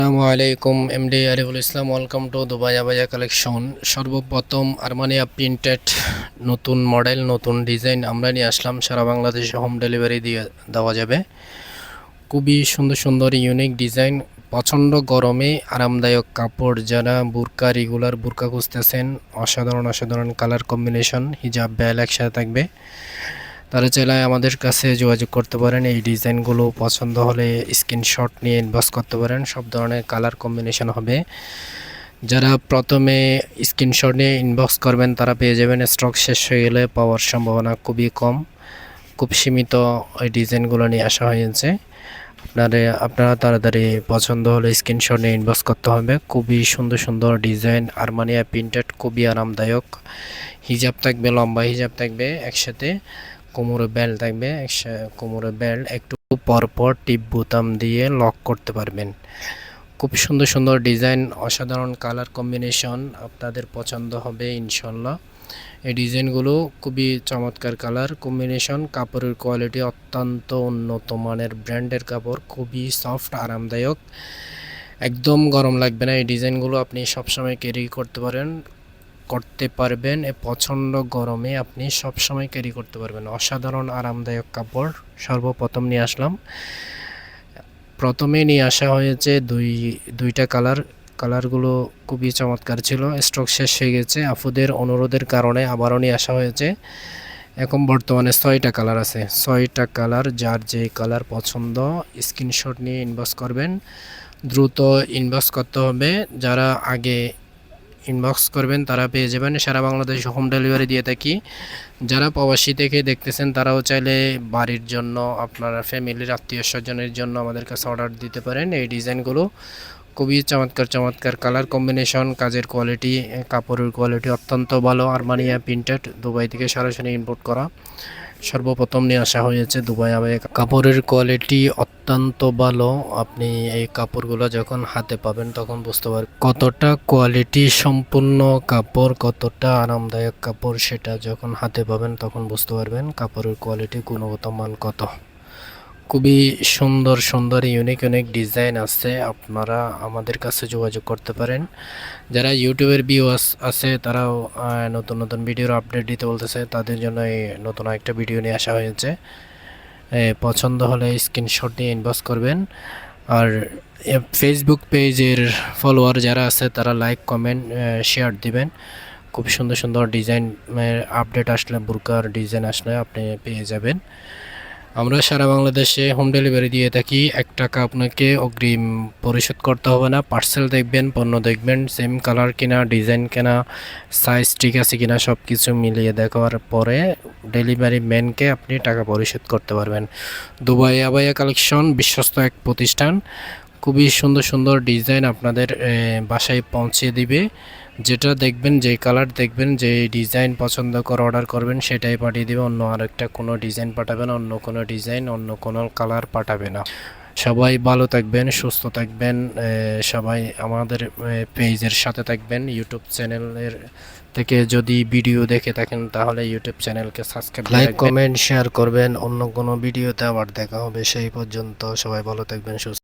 আসসালামু আলাইকুম, MD Ariful Islam. Welcome to Dubai abaya collection. সর্বপ্রথম আরমানিয়া প্রিন্টেড নতুন মডেল, নতুন ডিজাইন আমরা নিয়ে আসলাম। সারা বাংলাদেশে হোম ডেলিভারি দিয়ে দেওয়া যাবে। খুবই সুন্দর সুন্দর ইউনিক ডিজাইন, প্রচণ্ড গরমে আরামদায়ক কাপড়। যারা বুরকা রেগুলার বুরকা খুঁজতেছেন, অসাধারণ অসাধারণ কালার কম্বিনেশন, হিজাব বেল একসাথে থাকবে, তারা চাইলে আমাদের কাছে যোগাযোগ করতে পারেন। এই ডিজাইনগুলো পছন্দ হলে স্ক্রিনশট নিয়ে ইনবক্স করতে পারেন। সব ধরনের কালার কম্বিনেশন হবে। যারা প্রথমে স্ক্রিনশট নিয়ে ইনবক্স করবেন তারা পেয়ে যাবেন। স্টক শেষ হয়ে গেলে পাওয়ার সম্ভাবনা খুবই কম, খুব সীমিত ওই ডিজাইনগুলো নিয়ে আসা হয়েছে। আপনারা তাড়াতাড়ি পছন্দ হলে স্ক্রিনশট নিয়ে ইনবক্স করতে হবে। খুবই সুন্দর সুন্দর ডিজাইন, আরমানিয়া প্রিন্টেড, খুবই আরামদায়ক। হিজাব থাকবে, লম্বা হিজাব থাকবে, একসাথে কোমরে বেল্ট থাকবে। কোমরে বেল্ট একটু পরপর টিপ বোতাম দিয়ে লক করতে পারবেন। খুব সুন্দর সুন্দর ডিজাইন, অসাধারণ কালার কম্বিনেশন, আপনাদের পছন্দ হবে ইনশাল্লাহ। এই ডিজাইনগুলো খুবই চমৎকার কালার কম্বিনেশন। কাপড়ের কোয়ালিটি অত্যন্ত উন্নত মানের, ব্র্যান্ডের কাপড়, খুবই সফট, আরামদায়ক, একদম গরম লাগবে না। এই ডিজাইনগুলো আপনি সবসময় ক্যারি করতে পারবেন। প্রচণ্ড গরমে আপনি সবসময় ক্যারি করতে পারবেন। অসাধারণ আরামদায়ক কাপড় সর্বপ্রথম নিয়ে আসলাম। প্রথমে নিয়ে আসা হয়েছে দুইটা কালারগুলো খুবই চমৎকার ছিল। স্টক শেষ হয়ে গেছে, আপুদের অনুরোধের কারণে আবারও নিয়ে আসা হয়েছে। এখন বর্তমানে 6টা কালার আছে। 6টা কালার, যার যে কালার পছন্দ স্ক্রিনশট নিয়ে ইনবক্স করবেন। দ্রুত ইনবক্স করতে হবে। যারা আগে ইনবক্স করবেন তারা পেয়ে যাবেন। সারা বাংলাদেশ হোম ডেলিভারি দিয়ে থাকি। যারা প্রবাসী থেকে দেখতেছেন তারাও চাইলে বাড়ির জন্য, আপনার ফ্যামিলির আত্মীয় স্বজনের জন্য আমাদের কাছে অর্ডার দিতে পারেন। এই ডিজাইনগুলো খুবই চমৎকার চমৎকার কালার কম্বিনেশন, কাজের কোয়ালিটি, কাপড়ের কোয়ালিটি অত্যন্ত ভালো। আরমানিয়া প্রিন্টেড, দুবাই থেকে সরাসরি ইম্পোর্ট করা। সর্বপ্রথম নিয়ে আসা হয়েছে দুবাই আবায়া। কাপড়ের কোয়ালিটি অত্যন্ত ভালো। আপনি এই কাপড়গুলো যখন হাতে পাবেন তখন বুঝতে পারবেন কতটা কোয়ালিটি সম্পূর্ণ কাপড়, কতটা আরামদায়ক কাপড়। সেটা যখন হাতে পাবেন তখন বুঝতে পারবেন কাপড়ের কোয়ালিটি, গুণগত মান কত। খুবই সুন্দর সুন্দর ইউনিক ইউনিক ডিজাইন আছে, আপনারা আমাদের কাছে যোগাযোগ করতে পারেন। যারা ইউটিউবের ভিউয়ার্স আছে তারাও নতুন নতুন ভিডিওর আপডেট দিতে বলতেছে, তাদের জন্য এই নতুন একটা ভিডিও নিয়ে আসা হয়েছে। পছন্দ হলে স্ক্রিনশট নিয়ে ইনবক্স করবেন। আর ফেসবুক পেজের ফলোয়ার যারা আছে তারা লাইক, কমেন্ট, শেয়ার দিবেন। খুব সুন্দর সুন্দর ডিজাইনের আপডেট আসলে, বুরকার ডিজাইন আসলে আপনি পেয়ে যাবেন। আমরা সারা বাংলাদেশে হোম ডেলিভারি দিয়ে থাকি। 1 টাকা আপনাকে অগ্রিম পরিশোধ করতে হবে না। পার্সেল দেখবেন, পণ্য দেখবেন, সেম কালার কিনা, ডিজাইন কেনা, সাইজ ঠিক আছে কিনা সব কিছু মিলিয়ে দেখার পরে ডেলিভারি ম্যানকে আপনি টাকা পরিশোধ করতে পারবেন। দুবাই আবায়া কালেকশন বিশ্বস্ত এক প্রতিষ্ঠান। খুবই সুন্দর সুন্দর ডিজাইন আপনাদের বাসায় পৌঁছে দিবে। যেটা দেখবেন, যে কালার দেখবেন, যে ডিজাইন পছন্দ করে অর্ডার করবেন সেটাই পাঠিয়ে দেবে। অন্য আরেকটা কোনো ডিজাইন পাঠাবে না, অন্য কোনো ডিজাইন, অন্য কোনো কালার পাঠাবে না। সবাই ভালো থাকবেন, সুস্থ থাকবেন। সবাই আমাদের পেজের সাথে থাকবেন। ইউটিউব চ্যানেলের থেকে যদি ভিডিও দেখে থাকেন তাহলে ইউটিউব চ্যানেলকে সাবস্ক্রাইব, লাইক, কমেন্ট, শেয়ার করবেন। অন্য কোনো ভিডিওতে আবার দেখা হবে। সেই পর্যন্ত সবাই ভালো থাকবেন, সুস্থ।